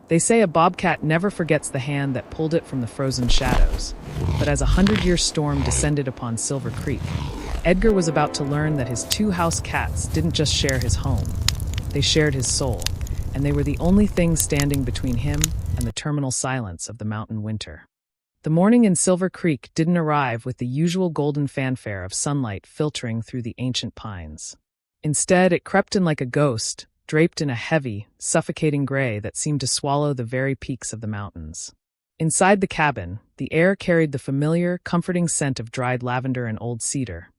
They say a bobcat never forgets the hand that pulled it from the frozen shadows. But as a 100-year storm descended upon Silver Creek, Edgar was about to learn that his two house cats didn't just share his home. They shared his soul, and they were the only things standing between him and the terminal silence of the mountain winter. The morning in Silver Creek didn't arrive with the usual golden fanfare of sunlight filtering through the ancient pines. Instead, it crept in like a ghost, draped in a heavy, suffocating gray that seemed to swallow the very peaks of the mountains. Inside the cabin, the air carried the familiar, comforting scent of dried lavender and old cedar.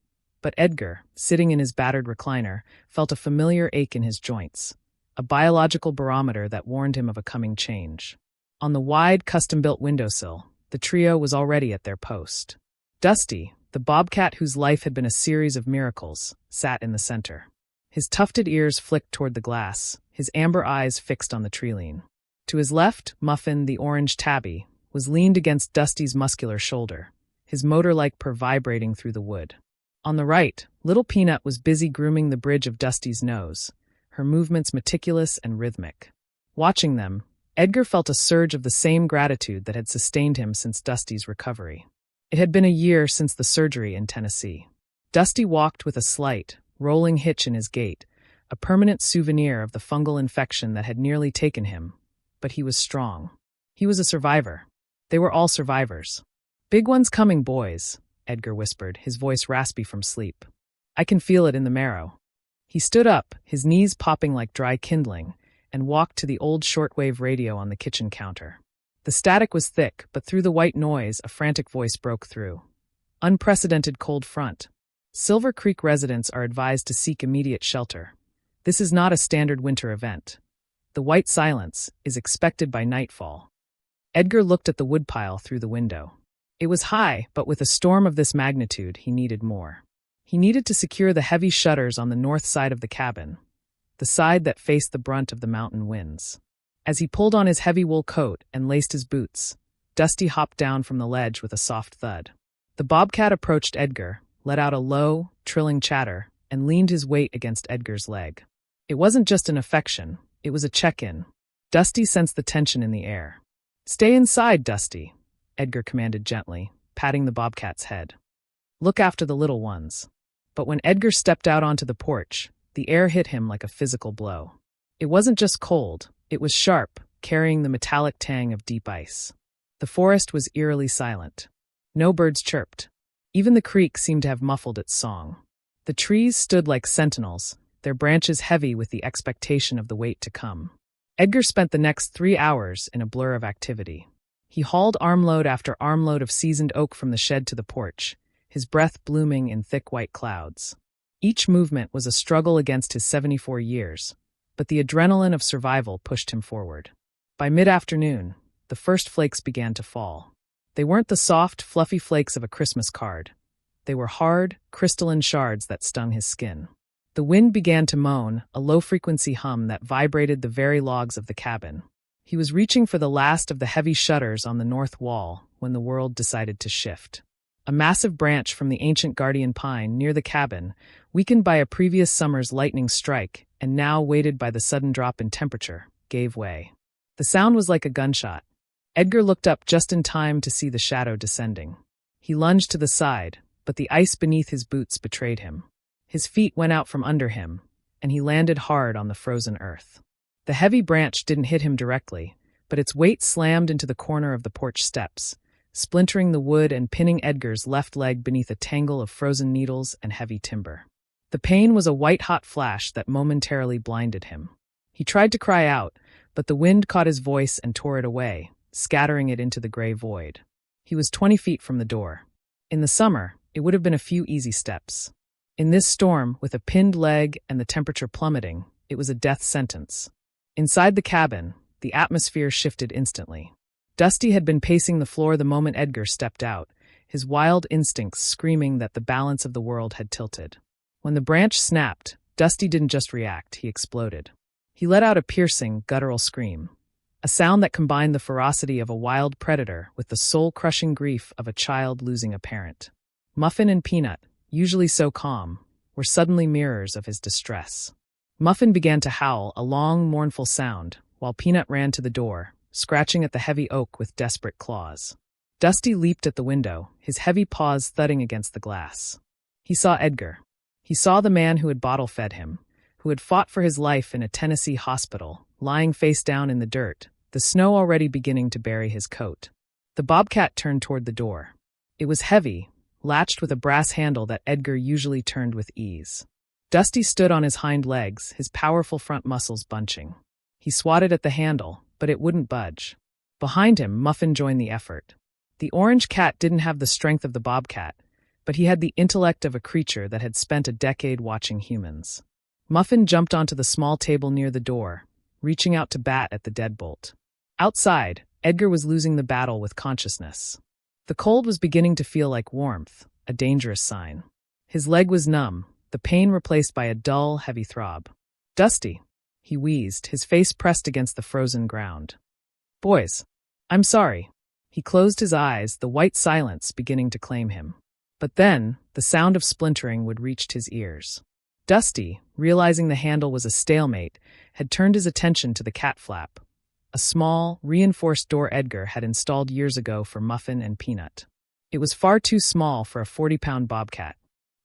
But Edgar, sitting in his battered recliner, felt a familiar ache in his joints, a biological barometer that warned him of a coming change. On the wide, custom-built windowsill, the trio was already at their post. Dusty, the bobcat whose life had been a series of miracles, sat in the center. His tufted ears flicked toward the glass, his amber eyes fixed on the treeline. To his left, Muffin, the orange tabby, was leaned against Dusty's muscular shoulder, his motor-like purr vibrating through the wood. On the right, little Peanut was busy grooming the bridge of Dusty's nose, her movements meticulous and rhythmic. Watching them, Edgar felt a surge of the same gratitude that had sustained him since Dusty's recovery. It had been a year since the surgery in Tennessee. Dusty walked with a slight, rolling hitch in his gait, a permanent souvenir of the fungal infection that had nearly taken him. But he was strong. He was a survivor. They were all survivors. "Big one's coming, boys," Edgar whispered, his voice raspy from sleep. "I can feel it in the marrow." He stood up, his knees popping like dry kindling, and walked to the old shortwave radio on the kitchen counter. The static was thick, but through the white noise, a frantic voice broke through. "Unprecedented cold front. Silver Creek residents are advised to seek immediate shelter. This is not a standard winter event. The white silence is expected by nightfall." Edgar looked at the woodpile through the window. It was high, but with a storm of this magnitude, he needed more. He needed to secure the heavy shutters on the north side of the cabin, the side that faced the brunt of the mountain winds. As he pulled on his heavy wool coat and laced his boots, Dusty hopped down from the ledge with a soft thud. The bobcat approached Edgar, let out a low, trilling chatter, and leaned his weight against Edgar's leg. It wasn't just an affection, it was a check-in. Dusty sensed the tension in the air. "Stay inside, Dusty," Edgar commanded gently, patting the bobcat's head. "Look after the little ones." But when Edgar stepped out onto the porch, the air hit him like a physical blow. It wasn't just cold, it was sharp, carrying the metallic tang of deep ice. The forest was eerily silent. No birds chirped. Even the creek seemed to have muffled its song. The trees stood like sentinels, their branches heavy with the expectation of the wait to come. Edgar spent the next 3 hours in a blur of activity. He hauled armload after armload of seasoned oak from the shed to the porch, his breath blooming in thick white clouds. Each movement was a struggle against his 74 years, but the adrenaline of survival pushed him forward. By mid-afternoon, the first flakes began to fall. They weren't the soft, fluffy flakes of a Christmas card. They were hard, crystalline shards that stung his skin. The wind began to moan, a low-frequency hum that vibrated the very logs of the cabin. He was reaching for the last of the heavy shutters on the north wall when the world decided to shift. A massive branch from the ancient guardian pine near the cabin, weakened by a previous summer's lightning strike and now weighted by the sudden drop in temperature, gave way. The sound was like a gunshot. Edgar looked up just in time to see the shadow descending. He lunged to the side, but the ice beneath his boots betrayed him. His feet went out from under him, and he landed hard on the frozen earth. The heavy branch didn't hit him directly, but its weight slammed into the corner of the porch steps, splintering the wood and pinning Edgar's left leg beneath a tangle of frozen needles and heavy timber. The pain was a white-hot flash that momentarily blinded him. He tried to cry out, but the wind caught his voice and tore it away, scattering it into the gray void. He was 20 feet from the door. In the summer, it would have been a few easy steps. In this storm, with a pinned leg and the temperature plummeting, it was a death sentence. Inside the cabin, the atmosphere shifted instantly. Dusty had been pacing the floor the moment Edgar stepped out, his wild instincts screaming that the balance of the world had tilted. When the branch snapped, Dusty didn't just react, he exploded. He let out a piercing, guttural scream, a sound that combined the ferocity of a wild predator with the soul-crushing grief of a child losing a parent. Muffin and Peanut, usually so calm, were suddenly mirrors of his distress. Muffin began to howl, a long, mournful sound, while Peanut ran to the door, scratching at the heavy oak with desperate claws. Dusty leaped at the window, his heavy paws thudding against the glass. He saw Edgar. He saw the man who had bottle-fed him, who had fought for his life in a Tennessee hospital, lying face down in the dirt, the snow already beginning to bury his coat. The bobcat turned toward the door. It was heavy, latched with a brass handle that Edgar usually turned with ease. Dusty stood on his hind legs, his powerful front muscles bunching. He swatted at the handle, but it wouldn't budge. Behind him, Muffin joined the effort. The orange cat didn't have the strength of the bobcat, but he had the intellect of a creature that had spent a decade watching humans. Muffin jumped onto the small table near the door, reaching out to bat at the deadbolt. Outside, Edgar was losing the battle with consciousness. The cold was beginning to feel like warmth, a dangerous sign. His leg was numb, the pain replaced by a dull, heavy throb. "Dusty," he wheezed, his face pressed against the frozen ground. "Boys, I'm sorry." He closed his eyes, the white silence beginning to claim him. But then, the sound of splintering would reach his ears. Dusty, realizing the handle was a stalemate, had turned his attention to the cat flap, a small, reinforced door Edgar had installed years ago for Muffin and Peanut. It was far too small for a 40-pound bobcat.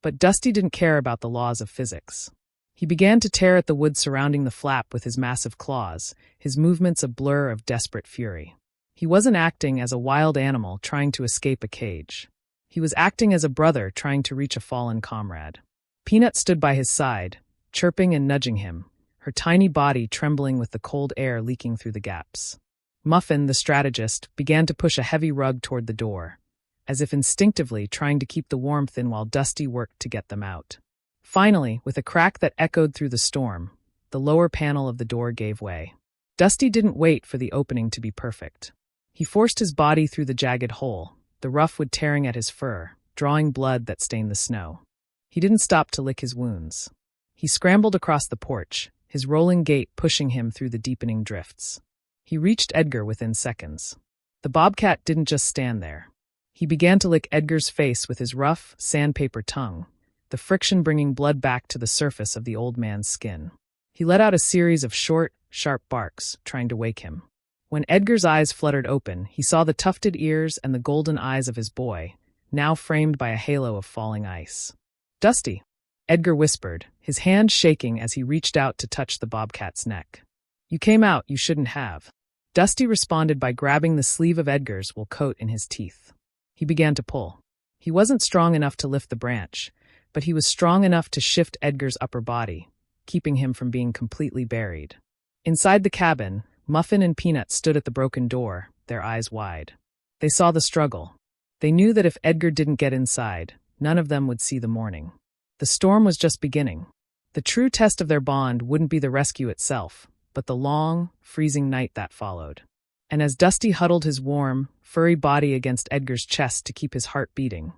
But Dusty didn't care about the laws of physics. He began to tear at the wood surrounding the flap with his massive claws, his movements a blur of desperate fury. He wasn't acting as a wild animal trying to escape a cage. He was acting as a brother trying to reach a fallen comrade. Peanut stood by his side, chirping and nudging him, her tiny body trembling with the cold air leaking through the gaps. Muffin, the strategist, began to push a heavy rug toward the door, as if instinctively trying to keep the warmth in while Dusty worked to get them out. Finally, with a crack that echoed through the storm, the lower panel of the door gave way. Dusty didn't wait for the opening to be perfect. He forced his body through the jagged hole, the rough wood tearing at his fur, drawing blood that stained the snow. He didn't stop to lick his wounds. He scrambled across the porch, his rolling gait pushing him through the deepening drifts. He reached Edgar within seconds. The bobcat didn't just stand there. He began to lick Edgar's face with his rough, sandpaper tongue, the friction bringing blood back to the surface of the old man's skin. He let out a series of short, sharp barks, trying to wake him. When Edgar's eyes fluttered open, he saw the tufted ears and the golden eyes of his boy, now framed by a halo of falling ice. "Dusty," Edgar whispered, his hand shaking as he reached out to touch the bobcat's neck. "You came out, you shouldn't have." Dusty responded by grabbing the sleeve of Edgar's wool coat in his teeth. He began to pull. He wasn't strong enough to lift the branch, but he was strong enough to shift Edgar's upper body, keeping him from being completely buried. Inside the cabin, Muffin and Peanut stood at the broken door, their eyes wide. They saw the struggle. They knew that if Edgar didn't get inside, none of them would see the morning. The storm was just beginning. The true test of their bond wouldn't be the rescue itself, but the long, freezing night that followed. And as Dusty huddled his warm, furry body against Edgar's chest to keep his heart beating,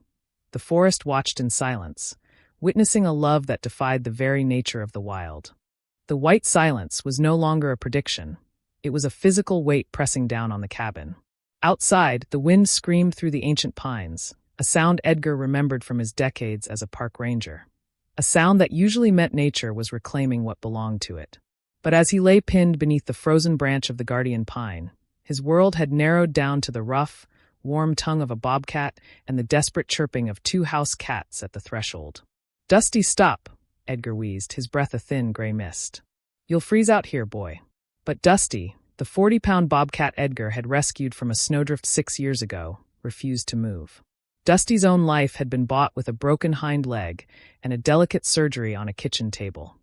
the forest watched in silence, witnessing a love that defied the very nature of the wild. The white silence was no longer a prediction. It was a physical weight pressing down on the cabin. Outside, the wind screamed through the ancient pines, a sound Edgar remembered from his decades as a park ranger. A sound that usually meant nature was reclaiming what belonged to it. But as he lay pinned beneath the frozen branch of the guardian pine, his world had narrowed down to the rough, warm tongue of a bobcat and the desperate chirping of two house cats at the threshold. "Dusty, stop," Edgar wheezed, his breath a thin gray mist. "You'll freeze out here, boy." But Dusty, the 40-pound bobcat Edgar had rescued from a snowdrift 6 years ago, refused to move. Dusty's own life had been bought with a broken hind leg and a delicate surgery on a kitchen table.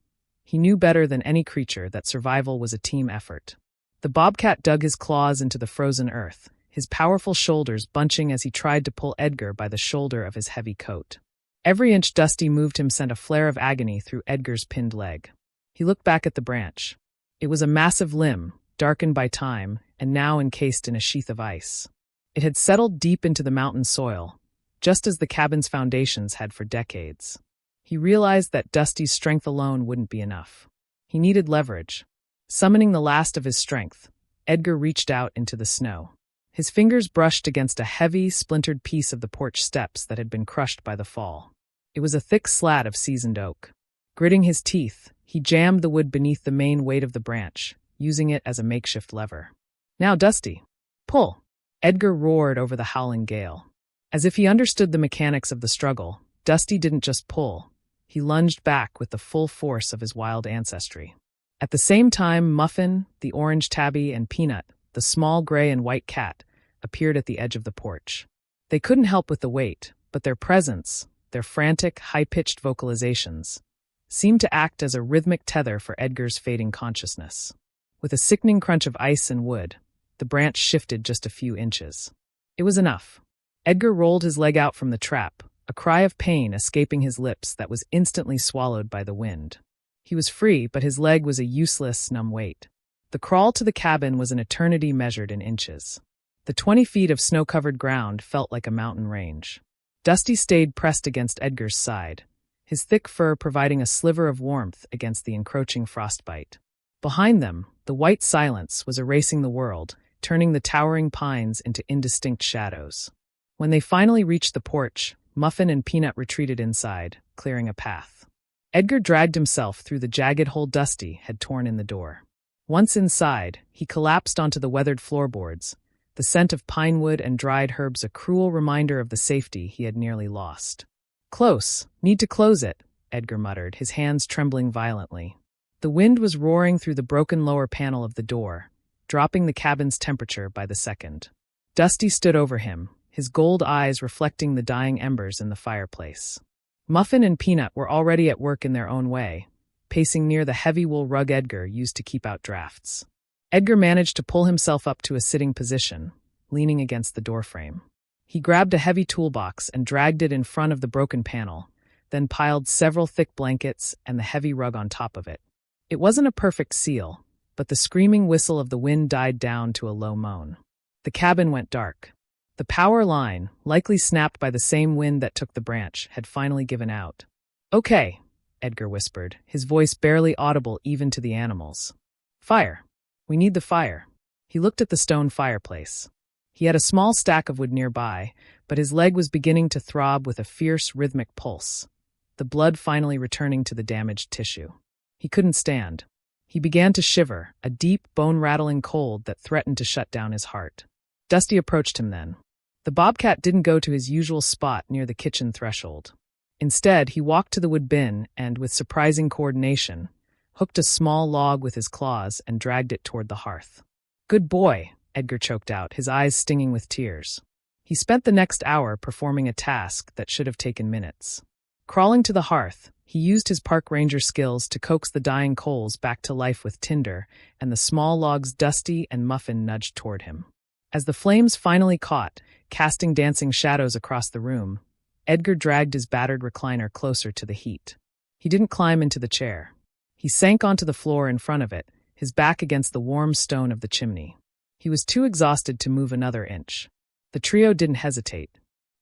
He knew better than any creature that survival was a team effort. The bobcat dug his claws into the frozen earth, his powerful shoulders bunching as he tried to pull Edgar by the shoulder of his heavy coat. Every inch Dusty moved him sent a flare of agony through Edgar's pinned leg. He looked back at the branch. It was a massive limb, darkened by time, and now encased in a sheath of ice. It had settled deep into the mountain soil, just as the cabin's foundations had for decades. He realized that Dusty's strength alone wouldn't be enough. He needed leverage. Summoning the last of his strength, Edgar reached out into the snow. His fingers brushed against a heavy, splintered piece of the porch steps that had been crushed by the fall. It was a thick slat of seasoned oak. Gritting his teeth, he jammed the wood beneath the main weight of the branch, using it as a makeshift lever. Now, Dusty, pull. Edgar roared over the howling gale. As if he understood the mechanics of the struggle, Dusty didn't just pull. He lunged back with the full force of his wild ancestry. At the same time, Muffin, the orange tabby, and Peanut, the small gray and white cat, appeared at the edge of the porch. They couldn't help with the weight, but their presence, their frantic, high-pitched vocalizations, seemed to act as a rhythmic tether for Edgar's fading consciousness. With a sickening crunch of ice and wood, the branch shifted just a few inches. It was enough. Edgar rolled his leg out from the trap, a cry of pain escaping his lips that was instantly swallowed by the wind. He was free, but his leg was a useless, numb weight. The crawl to the cabin was an eternity measured in inches. The 20 feet of snow-covered ground felt like a mountain range. Dusty stayed pressed against Edgar's side, his thick fur providing a sliver of warmth against the encroaching frostbite. Behind them, the white silence was erasing the world, turning the towering pines into indistinct shadows. When they finally reached the porch, Muffin and Peanut retreated inside, clearing a path. Edgar dragged himself through the jagged hole Dusty had torn in the door. Once inside, he collapsed onto the weathered floorboards, the scent of pine wood and dried herbs a cruel reminder of the safety he had nearly lost. Close. Need to close it, Edgar muttered, his hands trembling violently. The wind was roaring through the broken lower panel of the door, dropping the cabin's temperature by the second. Dusty stood over him, his gold eyes reflecting the dying embers in the fireplace. Muffin and Peanut were already at work in their own way, pacing near the heavy wool rug Edgar used to keep out drafts. Edgar managed to pull himself up to a sitting position, leaning against the doorframe. He grabbed a heavy toolbox and dragged it in front of the broken panel, then piled several thick blankets and the heavy rug on top of it. It wasn't a perfect seal, but the screaming whistle of the wind died down to a low moan. The cabin went dark. The power line, likely snapped by the same wind that took the branch, had finally given out. "Okay," Edgar whispered, his voice barely audible even to the animals. "Fire. We need the fire." He looked at the stone fireplace. He had a small stack of wood nearby, but his leg was beginning to throb with a fierce, rhythmic pulse, the blood finally returning to the damaged tissue. He couldn't stand. He began to shiver, a deep, bone-rattling cold that threatened to shut down his heart. Dusty approached him then. The bobcat didn't go to his usual spot near the kitchen threshold. Instead, he walked to the wood bin and, with surprising coordination, hooked a small log with his claws and dragged it toward the hearth. "Good boy," Edgar choked out, his eyes stinging with tears. He spent the next hour performing a task that should have taken minutes. Crawling to the hearth, he used his park ranger skills to coax the dying coals back to life with tinder, and the small logs Dusty and Muffin nudged toward him. As the flames finally caught, casting dancing shadows across the room, Edgar dragged his battered recliner closer to the heat. He didn't climb into the chair. He sank onto the floor in front of it, his back against the warm stone of the chimney. He was too exhausted to move another inch. The trio didn't hesitate.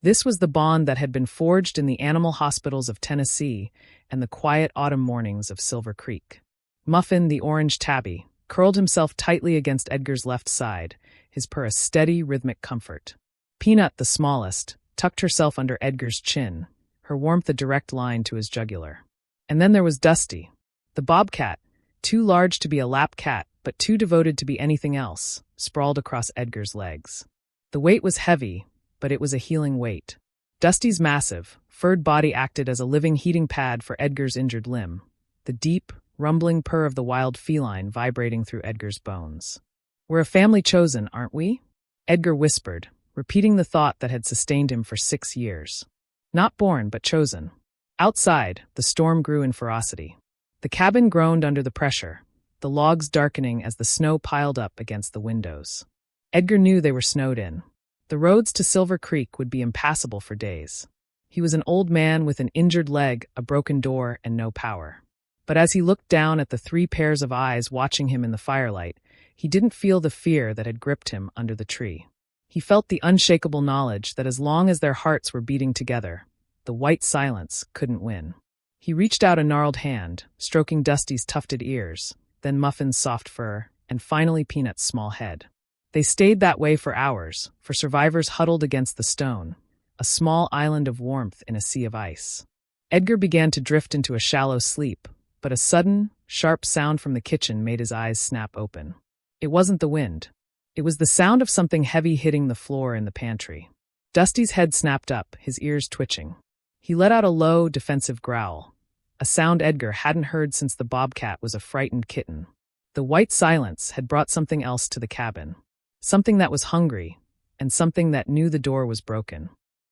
This was the bond that had been forged in the animal hospitals of Tennessee and the quiet autumn mornings of Silver Creek. Muffin, the orange tabby, curled himself tightly against Edgar's left side, his purr a steady, rhythmic comfort. Peanut, the smallest, tucked herself under Edgar's chin, her warmth a direct line to his jugular. And then there was Dusty, the bobcat, too large to be a lap cat, but too devoted to be anything else, sprawled across Edgar's legs. The weight was heavy, but it was a healing weight. Dusty's massive, furred body acted as a living heating pad for Edgar's injured limb, the deep, rumbling purr of the wild feline vibrating through Edgar's bones. "We're a family chosen, aren't we?" Edgar whispered, repeating the thought that had sustained him for 6 years. Not born, but chosen. Outside, the storm grew in ferocity. The cabin groaned under the pressure, the logs darkening as the snow piled up against the windows. Edgar knew they were snowed in. The roads to Silver Creek would be impassable for days. He was an old man with an injured leg, a broken door, and no power. But as he looked down at the 3 pairs of eyes watching him in the firelight, he didn't feel the fear that had gripped him under the tree. He felt the unshakable knowledge that as long as their hearts were beating together, the white silence couldn't win. He reached out a gnarled hand, stroking Dusty's tufted ears, then Muffin's soft fur, and finally Peanut's small head. They stayed that way for hours, for survivors huddled against the stone, a small island of warmth in a sea of ice. Edgar began to drift into a shallow sleep, but a sudden, sharp sound from the kitchen made his eyes snap open. It wasn't the wind. It was the sound of something heavy hitting the floor in the pantry. Dusty's head snapped up, his ears twitching. He let out a low, defensive growl, a sound Edgar hadn't heard since the bobcat was a frightened kitten. The white silence had brought something else to the cabin. Something that was hungry, and something that knew the door was broken.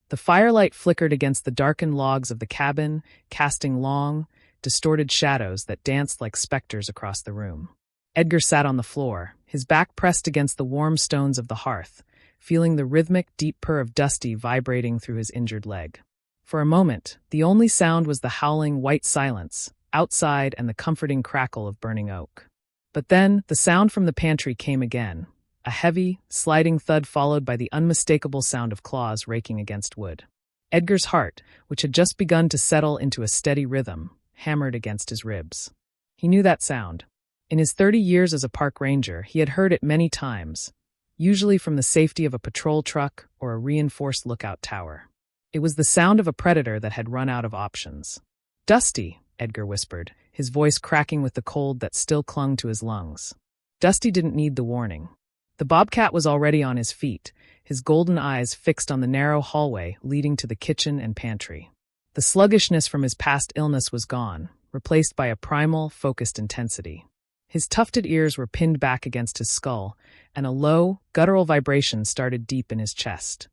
The firelight flickered against the darkened logs of the cabin, casting long, distorted shadows that danced like specters across the room. Edgar sat on the floor, his back pressed against the warm stones of the hearth, feeling the rhythmic, deep purr of Dusty vibrating through his injured leg. For a moment, the only sound was the howling white silence outside and the comforting crackle of burning oak. But then, the sound from the pantry came again, a heavy, sliding thud followed by the unmistakable sound of claws raking against wood. Edgar's heart, which had just begun to settle into a steady rhythm, hammered against his ribs. He knew that sound. In his 30 years as a park ranger, he had heard it many times, usually from the safety of a patrol truck or a reinforced lookout tower. It was the sound of a predator that had run out of options. "Dusty," Edgar whispered, his voice cracking with the cold that still clung to his lungs. Dusty didn't need the warning. The bobcat was already on his feet, his golden eyes fixed on the narrow hallway leading to the kitchen and pantry. The sluggishness from his past illness was gone, replaced by a primal, focused intensity. His tufted ears were pinned back against his skull, and a low, guttural vibration started deep in his chest,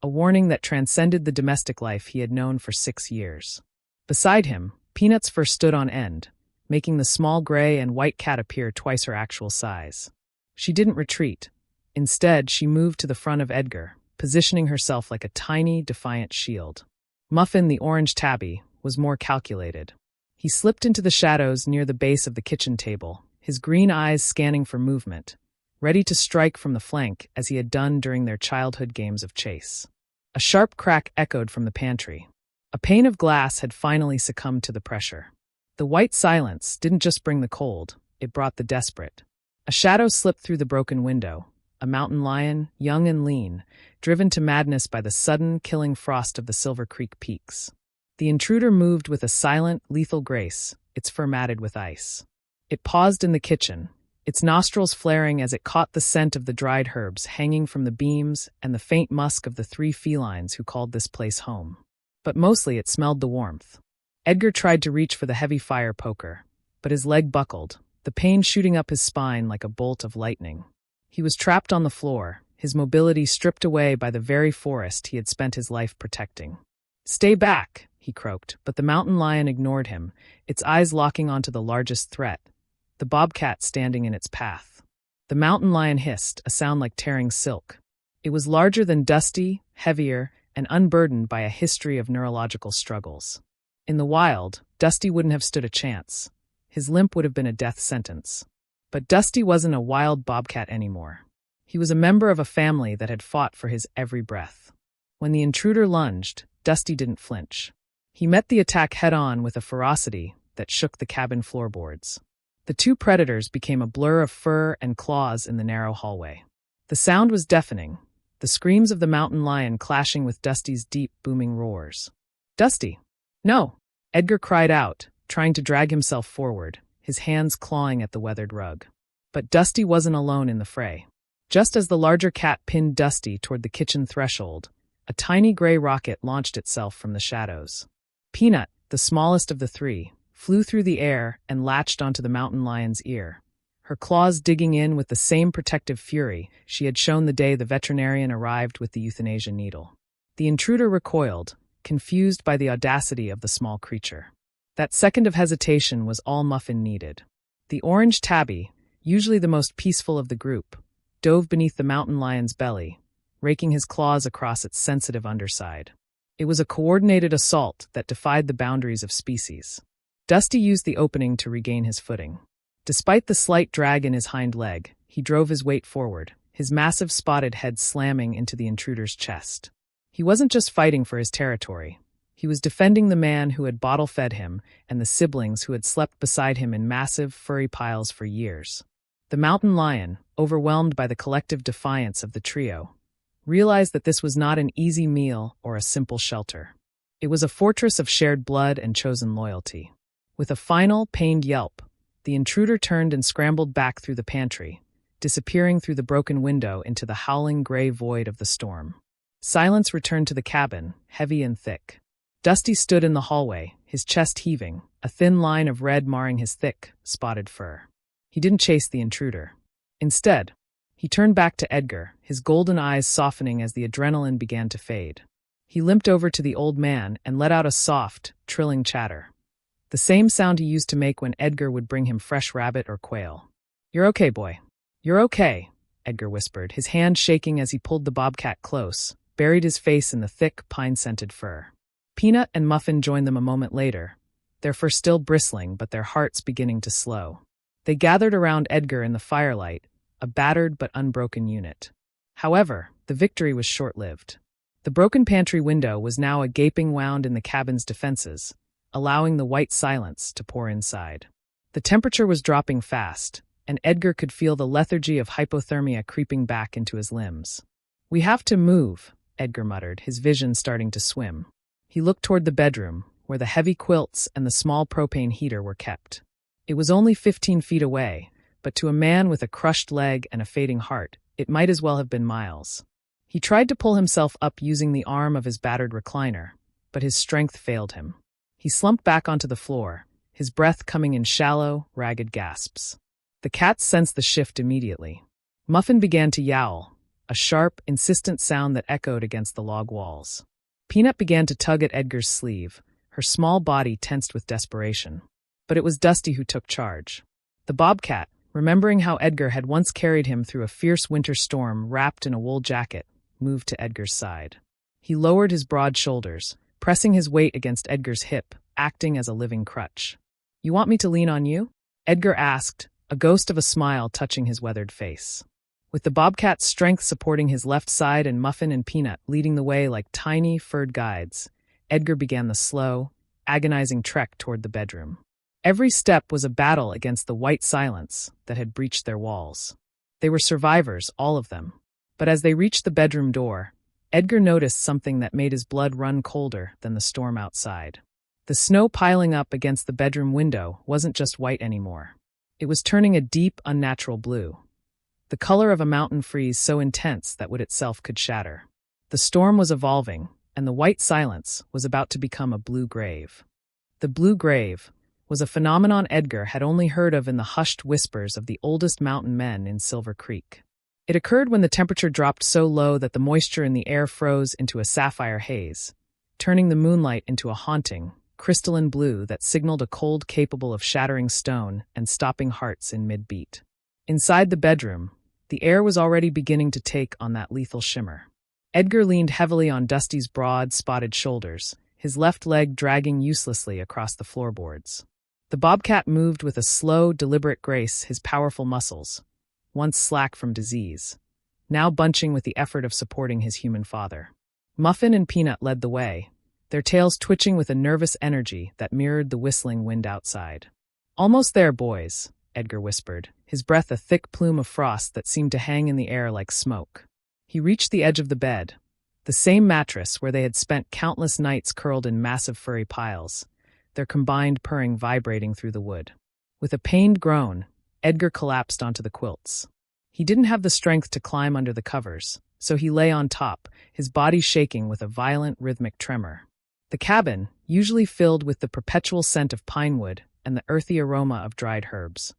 a warning that transcended the domestic life he had known for 6 years. Beside him, Peanut's fur stood on end, making the small gray and white cat appear twice her actual size. She didn't retreat. Instead, she moved to the front of Edgar, positioning herself like a tiny, defiant shield. Muffin, the orange tabby, was more calculated. He slipped into the shadows near the base of the kitchen table, his green eyes scanning for movement, ready to strike from the flank as he had done during their childhood games of chase. A sharp crack echoed from the pantry. A pane of glass had finally succumbed to the pressure. The white silence didn't just bring the cold, it brought the desperate. A shadow slipped through the broken window, a mountain lion, young and lean, driven to madness by the sudden, killing frost of the Silver Creek peaks. The intruder moved with a silent, lethal grace, its fur matted with ice. It paused in the kitchen, its nostrils flaring as it caught the scent of the dried herbs hanging from the beams and the faint musk of the 3 felines who called this place home. But mostly it smelled the warmth. Edgar tried to reach for the heavy fire poker, but his leg buckled, the pain shooting up his spine like a bolt of lightning. He was trapped on the floor, his mobility stripped away by the very forest he had spent his life protecting. "Stay back," he croaked, but the mountain lion ignored him, its eyes locking onto the largest threat, the bobcat standing in its path. The mountain lion hissed, a sound like tearing silk. It was larger than Dusty, heavier, and unburdened by a history of neurological struggles. In the wild, Dusty wouldn't have stood a chance. His limp would have been a death sentence. But Dusty wasn't a wild bobcat anymore. He was a member of a family that had fought for his every breath. When the intruder lunged, Dusty didn't flinch. He met the attack head-on with a ferocity that shook the cabin floorboards. The 2 predators became a blur of fur and claws in the narrow hallway. The sound was deafening, the screams of the mountain lion clashing with Dusty's deep, booming roars. "Dusty! No!" Edgar cried out, trying to drag himself forward, his hands clawing at the weathered rug. But Dusty wasn't alone in the fray. Just as the larger cat pinned Dusty toward the kitchen threshold, a tiny gray rocket launched itself from the shadows. Peanut, the smallest of the 3, flew through the air and latched onto the mountain lion's ear, her claws digging in with the same protective fury she had shown the day the veterinarian arrived with the euthanasia needle. The intruder recoiled, confused by the audacity of the small creature. That second of hesitation was all Muffin needed. The orange tabby, usually the most peaceful of the group, dove beneath the mountain lion's belly, raking his claws across its sensitive underside. It was a coordinated assault that defied the boundaries of species. Dusty used the opening to regain his footing. Despite the slight drag in his hind leg, he drove his weight forward, his massive spotted head slamming into the intruder's chest. He wasn't just fighting for his territory. He was defending the man who had bottle-fed him and the siblings who had slept beside him in massive, furry piles for years. The mountain lion, overwhelmed by the collective defiance of the trio, realized that this was not an easy meal or a simple shelter. It was a fortress of shared blood and chosen loyalty. With a final, pained yelp, the intruder turned and scrambled back through the pantry, disappearing through the broken window into the howling gray void of the storm. Silence returned to the cabin, heavy and thick. Dusty stood in the hallway, his chest heaving, a thin line of red marring his thick, spotted fur. He didn't chase the intruder. Instead, he turned back to Edgar, his golden eyes softening as the adrenaline began to fade. He limped over to the old man and let out a soft, trilling chatter. The same sound he used to make when Edgar would bring him fresh rabbit or quail. "You're okay, boy. You're okay," Edgar whispered, his hand shaking as he pulled the bobcat close, buried his face in the thick, pine-scented fur. Peanut and Muffin joined them a moment later, their fur still bristling but their hearts beginning to slow. They gathered around Edgar in the firelight, a battered but unbroken unit. However, the victory was short-lived. The broken pantry window was now a gaping wound in the cabin's defenses, allowing the white silence to pour inside. The temperature was dropping fast, and Edgar could feel the lethargy of hypothermia creeping back into his limbs. "We have to move," Edgar muttered, his vision starting to swim. He looked toward the bedroom, where the heavy quilts and the small propane heater were kept. It was only 15 feet away, but to a man with a crushed leg and a fading heart, it might as well have been miles. He tried to pull himself up using the arm of his battered recliner, but his strength failed him. He slumped back onto the floor, his breath coming in shallow, ragged gasps. The cats sensed the shift immediately. Muffin began to yowl, a sharp, insistent sound that echoed against the log walls. Peanut began to tug at Edgar's sleeve, her small body tensed with desperation. But it was Dusty who took charge. The bobcat, remembering how Edgar had once carried him through a fierce winter storm wrapped in a wool jacket, moved to Edgar's side. He lowered his broad shoulders, pressing his weight against Edgar's hip, acting as a living crutch. "You want me to lean on you?" Edgar asked, a ghost of a smile touching his weathered face. With the bobcat's strength supporting his left side and Muffin and Peanut leading the way like tiny, furred guides, Edgar began the slow, agonizing trek toward the bedroom. Every step was a battle against the white silence that had breached their walls. They were survivors, all of them. But as they reached the bedroom door, Edgar noticed something that made his blood run colder than the storm outside. The snow piling up against the bedroom window wasn't just white anymore. It was turning a deep, unnatural blue. The color of a mountain freeze so intense that wood itself could shatter. The storm was evolving, and the white silence was about to become a blue grave. The blue grave was a phenomenon Edgar had only heard of in the hushed whispers of the oldest mountain men in Silver Creek. It occurred when the temperature dropped so low that the moisture in the air froze into a sapphire haze, turning the moonlight into a haunting, crystalline blue that signaled a cold capable of shattering stone and stopping hearts in mid-beat. Inside the bedroom, the air was already beginning to take on that lethal shimmer. Edgar leaned heavily on Dusty's broad, spotted shoulders, his left leg dragging uselessly across the floorboards. The bobcat moved with a slow, deliberate grace, his powerful muscles, once slack from disease, now bunching with the effort of supporting his human father. Muffin and Peanut led the way, their tails twitching with a nervous energy that mirrored the whistling wind outside. "Almost there, boys," Edgar whispered, his breath a thick plume of frost that seemed to hang in the air like smoke. He reached the edge of the bed, the same mattress where they had spent countless nights curled in massive furry piles, their combined purring vibrating through the wood. With a pained groan, Edgar collapsed onto the quilts. He didn't have the strength to climb under the covers, so he lay on top, his body shaking with a violent rhythmic tremor. The cabin, usually filled with the perpetual scent of pine wood and the earthy aroma of dried herbs,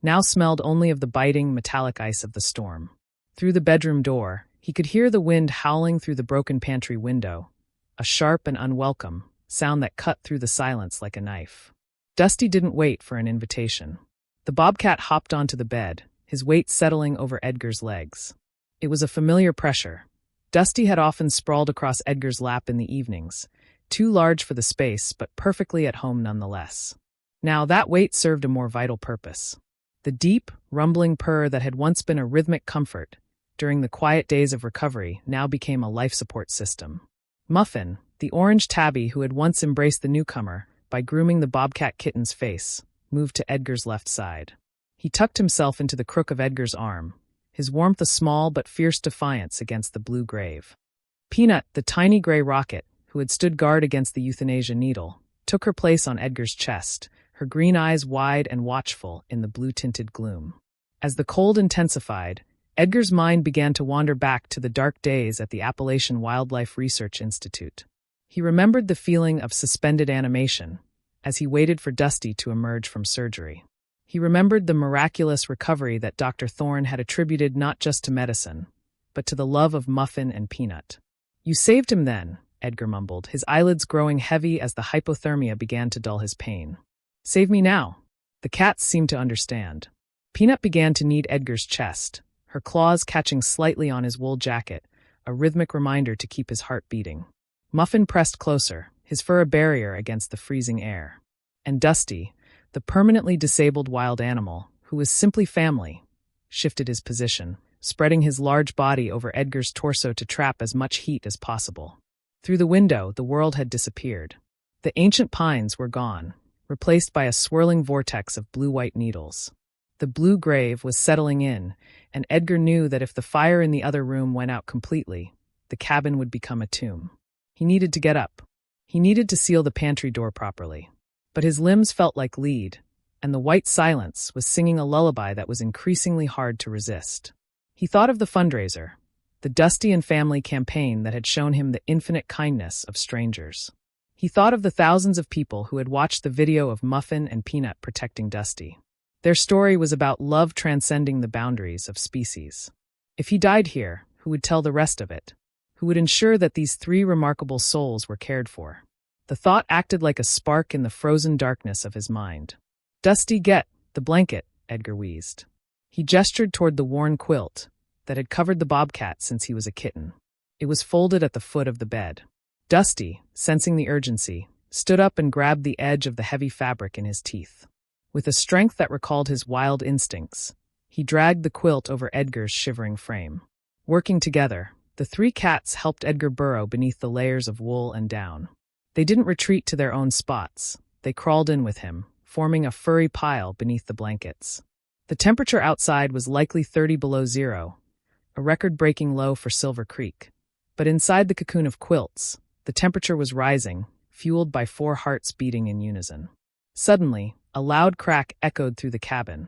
now smelled only of the biting, metallic ice of the storm. Through the bedroom door, he could hear the wind howling through the broken pantry window, a sharp and unwelcome sound that cut through the silence like a knife. Dusty didn't wait for an invitation. The bobcat hopped onto the bed, his weight settling over Edgar's legs. It was a familiar pressure. Dusty had often sprawled across Edgar's lap in the evenings, too large for the space but perfectly at home nonetheless. Now that weight served a more vital purpose. The deep, rumbling purr that had once been a rhythmic comfort during the quiet days of recovery now became a life support system. Muffin, the orange tabby who had once embraced the newcomer by grooming the bobcat kitten's face, moved to Edgar's left side. He tucked himself into the crook of Edgar's arm, his warmth a small but fierce defiance against the blue grave. Peanut, the tiny gray rocket, who had stood guard against the euthanasia needle, took her place on Edgar's chest, her green eyes wide and watchful in the blue-tinted gloom. As the cold intensified, Edgar's mind began to wander back to the dark days at the Appalachian Wildlife Research Institute. He remembered the feeling of suspended animation as he waited for Dusty to emerge from surgery. He remembered the miraculous recovery that Dr. Thorne had attributed not just to medicine, but to the love of Muffin and Peanut. "You saved him then," Edgar mumbled, his eyelids growing heavy as the hypothermia began to dull his pain. "Save me now." The cats seemed to understand. Peanut began to knead Edgar's chest, her claws catching slightly on his wool jacket, a rhythmic reminder to keep his heart beating. Muffin pressed closer, his fur a barrier against the freezing air. And Dusty, the permanently disabled wild animal, who was simply family, shifted his position, spreading his large body over Edgar's torso to trap as much heat as possible. Through the window, the world had disappeared. The ancient pines were gone, replaced by a swirling vortex of blue-white needles. The blue grave was settling in, and Edgar knew that if the fire in the other room went out completely, the cabin would become a tomb. He needed to get up. He needed to seal the pantry door properly. But his limbs felt like lead, and the white silence was singing a lullaby that was increasingly hard to resist. He thought of the fundraiser, the Dusty and Family campaign that had shown him the infinite kindness of strangers. He thought of the thousands of people who had watched the video of Muffin and Peanut protecting Dusty. Their story was about love transcending the boundaries of species. If he died here, who would tell the rest of it? Who would ensure that these three remarkable souls were cared for? The thought acted like a spark in the frozen darkness of his mind. "Dusty, get the blanket," Edgar wheezed. He gestured toward the worn quilt that had covered the bobcat since he was a kitten. It was folded at the foot of the bed. Dusty, sensing the urgency, stood up and grabbed the edge of the heavy fabric in his teeth. With a strength that recalled his wild instincts, he dragged the quilt over Edgar's shivering frame. Working together, the three cats helped Edgar burrow beneath the layers of wool and down. They didn't retreat to their own spots. They crawled in with him, forming a furry pile beneath the blankets. The temperature outside was likely 30 below zero, a record-breaking low for Silver Creek. But inside the cocoon of quilts, the temperature was rising, fueled by 4 hearts beating in unison. Suddenly, a loud crack echoed through the cabin,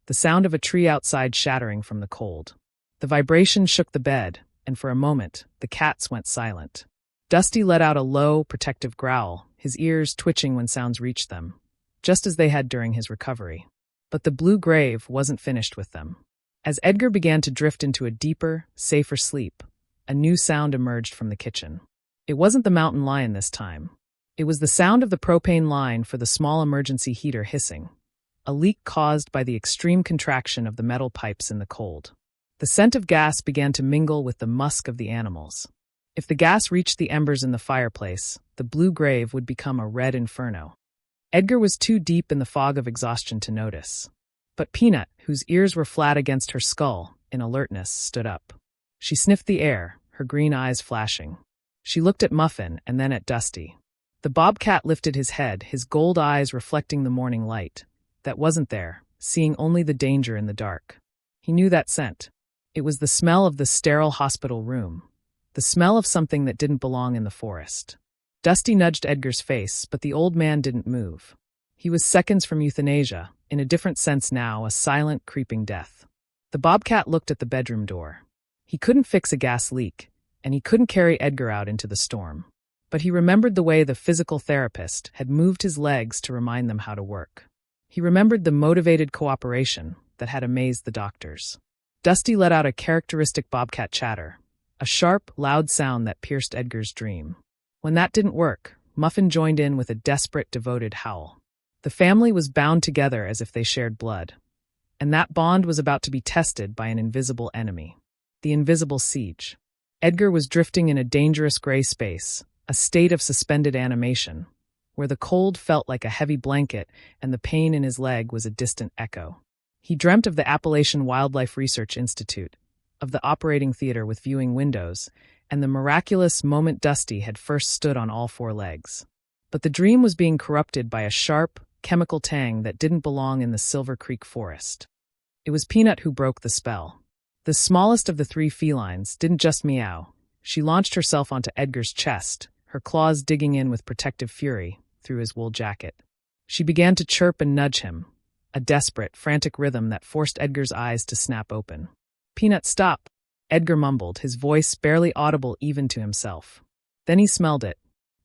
the sound of a tree outside shattering from the cold. The vibration shook the bed, and for a moment, the cats went silent. Dusty let out a low, protective growl, his ears twitching when sounds reached them, just as they had during his recovery. But the blue grave wasn't finished with them. As Edgar began to drift into a deeper, safer sleep, a new sound emerged from the kitchen. It wasn't the mountain lion this time. It was the sound of the propane line for the small emergency heater hissing, a leak caused by the extreme contraction of the metal pipes in the cold. The scent of gas began to mingle with the musk of the animals. If the gas reached the embers in the fireplace, the blue grave would become a red inferno. Edgar was too deep in the fog of exhaustion to notice. But Peanut, whose ears were flat against her skull, in alertness, stood up. She sniffed the air, her green eyes flashing. She looked at Muffin and then at Dusty. The bobcat lifted his head, his gold eyes reflecting the morning light. That wasn't there, seeing only the danger in the dark. He knew that scent. It was the smell of the sterile hospital room, the smell of something that didn't belong in the forest. Dusty nudged Edgar's face, but the old man didn't move. He was seconds from euthanasia, in a different sense now, a silent, creeping death. The bobcat looked at the bedroom door. He couldn't fix a gas leak, and he couldn't carry Edgar out into the storm. But he remembered the way the physical therapist had moved his legs to remind them how to work. He remembered the motivated cooperation that had amazed the doctors. Dusty let out a characteristic bobcat chatter, a sharp, loud sound that pierced Edgar's dream. When that didn't work, Muffin joined in with a desperate, devoted howl. The family was bound together as if they shared blood. And that bond was about to be tested by an invisible enemy. The invisible siege. Edgar was drifting in a dangerous gray space, a state of suspended animation, where the cold felt like a heavy blanket and the pain in his leg was a distant echo. He dreamt of the Appalachian Wildlife Research Institute, of the operating theater with viewing windows, and the miraculous moment Dusty had first stood on all 4 legs. But the dream was being corrupted by a sharp, chemical tang that didn't belong in the Silver Creek forest. It was Peanut who broke the spell. The smallest of the 3 felines didn't just meow. She launched herself onto Edgar's chest, her claws digging in with protective fury through his wool jacket. She began to chirp and nudge him, a desperate, frantic rhythm that forced Edgar's eyes to snap open. "Peanut, stop!" Edgar mumbled, his voice barely audible even to himself. Then he smelled it.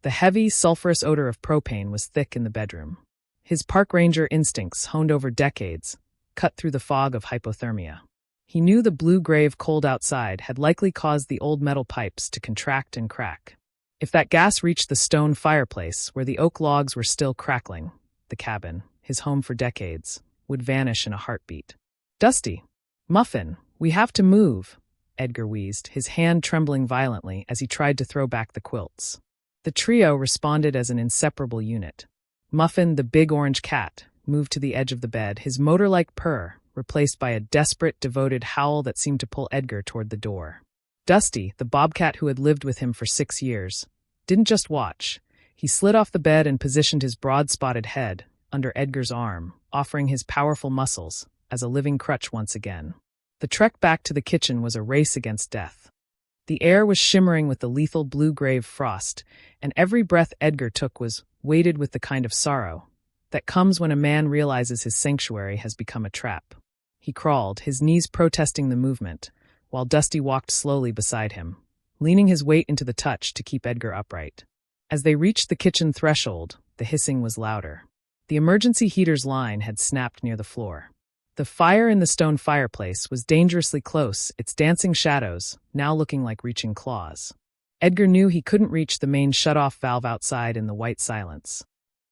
The heavy, sulfurous odor of propane was thick in the bedroom. His park ranger instincts, honed over decades, cut through the fog of hypothermia. He knew the blue grave cold outside had likely caused the old metal pipes to contract and crack. If that gas reached the stone fireplace where the oak logs were still crackling, the cabin, his home for decades, would vanish in a heartbeat. "Dusty! Muffin, we have to move," Edgar wheezed, his hand trembling violently as he tried to throw back the quilts. The trio responded as an inseparable unit. Muffin, the big orange cat, moved to the edge of the bed, his motor-like purr replaced by a desperate, devoted howl that seemed to pull Edgar toward the door. Dusty, the bobcat who had lived with him for 6 years, didn't just watch. He slid off the bed and positioned his broad-spotted head under Edgar's arm, offering his powerful muscles as a living crutch once again. The trek back to the kitchen was a race against death. The air was shimmering with the lethal blue grave frost, and every breath Edgar took was weighted with the kind of sorrow that comes when a man realizes his sanctuary has become a trap. He crawled, his knees protesting the movement, while Dusty walked slowly beside him, leaning his weight into the touch to keep Edgar upright. As they reached the kitchen threshold, the hissing was louder. The emergency heater's line had snapped near the floor. The fire in the stone fireplace was dangerously close, its dancing shadows now looking like reaching claws. Edgar knew he couldn't reach the main shut-off valve outside in the white silence.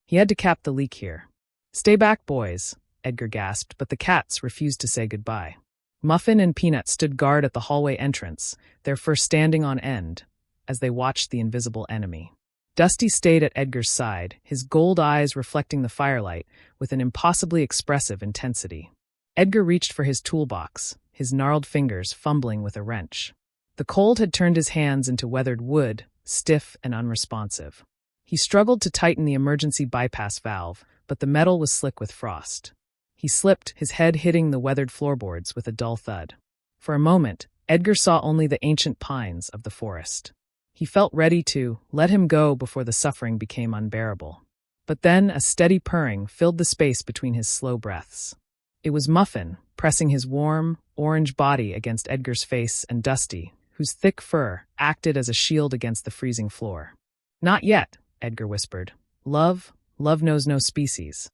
He had to cap the leak here. "Stay back, boys," Edgar gasped, but the cats refused to say goodbye. Muffin and Peanut stood guard at the hallway entrance, their fur standing on end, as they watched the invisible enemy. Dusty stayed at Edgar's side, his gold eyes reflecting the firelight with an impossibly expressive intensity. Edgar reached for his toolbox, his gnarled fingers fumbling with a wrench. The cold had turned his hands into weathered wood, stiff and unresponsive. He struggled to tighten the emergency bypass valve, but the metal was slick with frost. He slipped, his head hitting the weathered floorboards with a dull thud. For a moment, Edgar saw only the ancient pines of the forest. He felt ready to let him go before the suffering became unbearable. But then a steady purring filled the space between his slow breaths. It was Muffin, pressing his warm, orange body against Edgar's face, and Dusty, whose thick fur acted as a shield against the freezing floor. "Not yet," Edgar whispered. Love knows no species."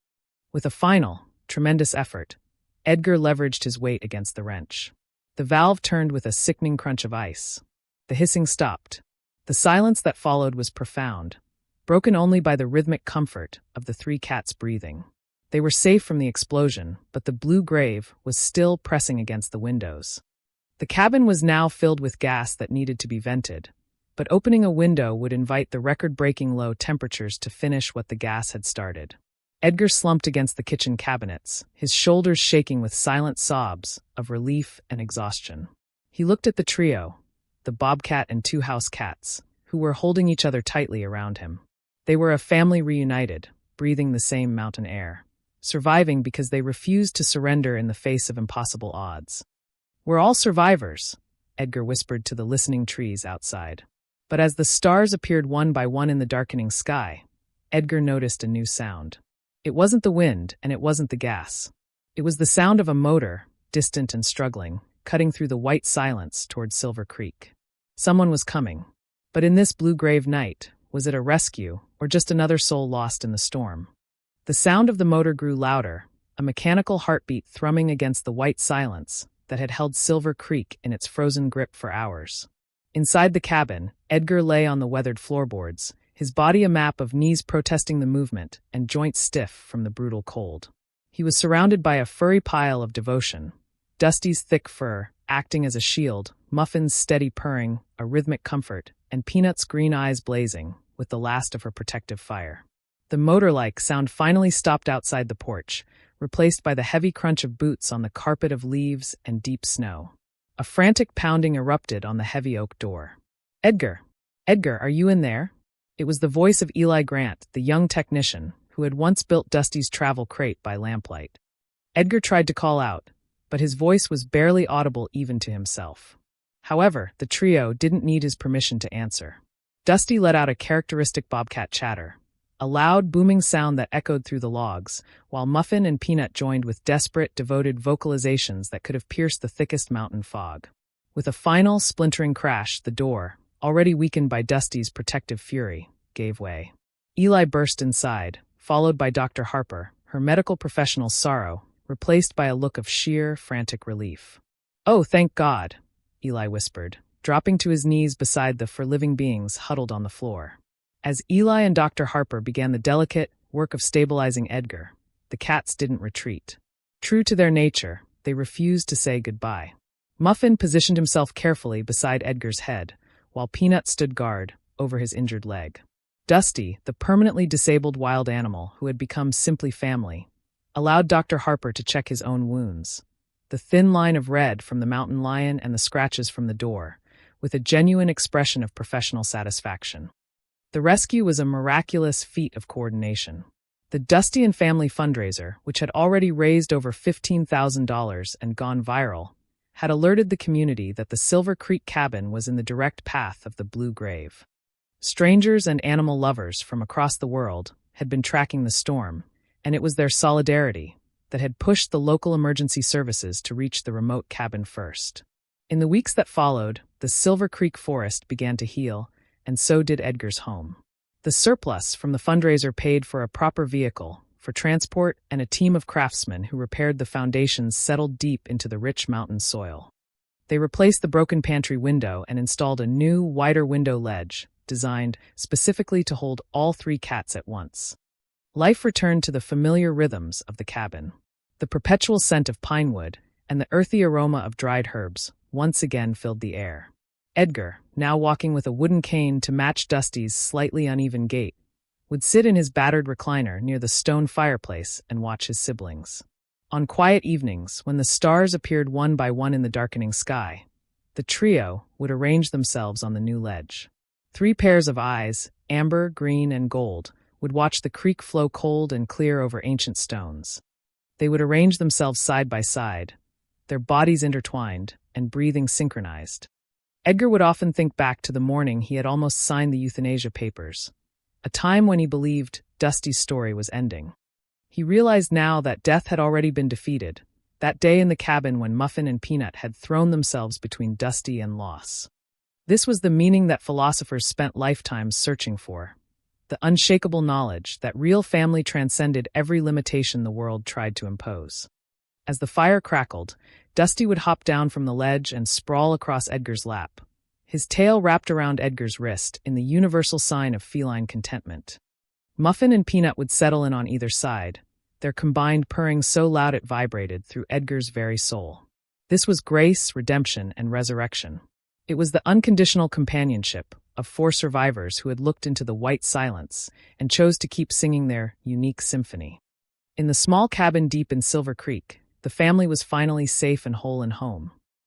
With a final, tremendous effort, Edgar leveraged his weight against the wrench. The valve turned with a sickening crunch of ice. The hissing stopped. The silence that followed was profound, broken only by the rhythmic comfort of the 3 cats breathing. They were safe from the explosion, but the blue grave was still pressing against the windows. The cabin was now filled with gas that needed to be vented, but opening a window would invite the record-breaking low temperatures to finish what the gas had started. Edgar slumped against the kitchen cabinets, his shoulders shaking with silent sobs of relief and exhaustion. He looked at the trio, the bobcat and 2 house cats, who were holding each other tightly around him. They were a family reunited, breathing the same mountain air, surviving because they refused to surrender in the face of impossible odds. "We're all survivors," Edgar whispered to the listening trees outside. But as the stars appeared one by one in the darkening sky, Edgar noticed a new sound. It wasn't the wind, and it wasn't the gas. It was the sound of a motor, distant and struggling, cutting through the white silence toward Silver Creek. Someone was coming. But in this blue grave night, was it a rescue, or just another soul lost in the storm? The sound of the motor grew louder, a mechanical heartbeat thrumming against the white silence that had held Silver Creek in its frozen grip for hours. Inside the cabin, Edgar lay on the weathered floorboards, his body a map of knees protesting the movement and joints stiff from the brutal cold. He was surrounded by a furry pile of devotion, Dusty's thick fur acting as a shield, Muffin's steady purring, a rhythmic comfort, and Peanut's green eyes blazing with the last of her protective fire. The motor-like sound finally stopped outside the porch, replaced by the heavy crunch of boots on the carpet of leaves and deep snow. A frantic pounding erupted on the heavy oak door. Edgar, are you in there?" It was the voice of Eli Grant, the young technician, who had once built Dusty's travel crate by lamplight. Edgar tried to call out, but his voice was barely audible even to himself. However, the trio didn't need his permission to answer. Dusty let out a characteristic bobcat chatter, a loud, booming sound that echoed through the logs, while Muffin and Peanut joined with desperate, devoted vocalizations that could have pierced the thickest mountain fog. With a final, splintering crash, the door, already weakened by Dusty's protective fury, gave way. Eli burst inside, followed by Dr. Harper, her medical professional's sorrow, replaced by a look of sheer, frantic relief. "Oh, thank God," Eli whispered, dropping to his knees beside the living beings huddled on the floor. As Eli and Dr. Harper began the delicate work of stabilizing Edgar, the cats didn't retreat. True to their nature, they refused to say goodbye. Muffin positioned himself carefully beside Edgar's head, while Peanut stood guard over his injured leg. Dusty, the permanently disabled wild animal who had become simply family, allowed Dr. Harper to check his own wounds. The thin line of red from the mountain lion and the scratches from the door, with a genuine expression of professional satisfaction. The rescue was a miraculous feat of coordination. The Dusty and Family fundraiser, which had already raised over $15,000 and gone viral, had alerted the community that the Silver Creek cabin was in the direct path of the Blue Grave. Strangers and animal lovers from across the world had been tracking the storm, and it was their solidarity that had pushed the local emergency services to reach the remote cabin first. In the weeks that followed, the Silver Creek forest began to heal, and so did Edgar's home. The surplus from the fundraiser paid for a proper vehicle for transport and a team of craftsmen who repaired the foundations settled deep into the rich mountain soil. They replaced the broken pantry window and installed a new, wider window ledge, designed specifically to hold all 3 cats at once. Life returned to the familiar rhythms of the cabin. The perpetual scent of pine wood and the earthy aroma of dried herbs once again filled the air. Edgar, now walking with a wooden cane to match Dusty's slightly uneven gait, would sit in his battered recliner near the stone fireplace and watch his siblings. On quiet evenings, when the stars appeared one by one in the darkening sky, the trio would arrange themselves on the new ledge. 3 pairs of eyes, amber, green, and gold, would watch the creek flow cold and clear over ancient stones. They would arrange themselves side by side, their bodies intertwined and breathing synchronized. Edgar would often think back to the morning he had almost signed the euthanasia papers, a time when he believed Dusty's story was ending. He realized now that death had already been defeated, that day in the cabin when Muffin and Peanut had thrown themselves between Dusty and loss. This was the meaning that philosophers spent lifetimes searching for, the unshakable knowledge that real family transcended every limitation the world tried to impose. As the fire crackled, Dusty would hop down from the ledge and sprawl across Edgar's lap, his tail wrapped around Edgar's wrist in the universal sign of feline contentment. Muffin and Peanut would settle in on either side, their combined purring so loud it vibrated through Edgar's very soul. This was grace, redemption, and resurrection. It was the unconditional companionship of 4 survivors who had looked into the white silence and chose to keep singing their unique symphony. In the small cabin deep in Silver Creek, the family was finally safe and whole and home.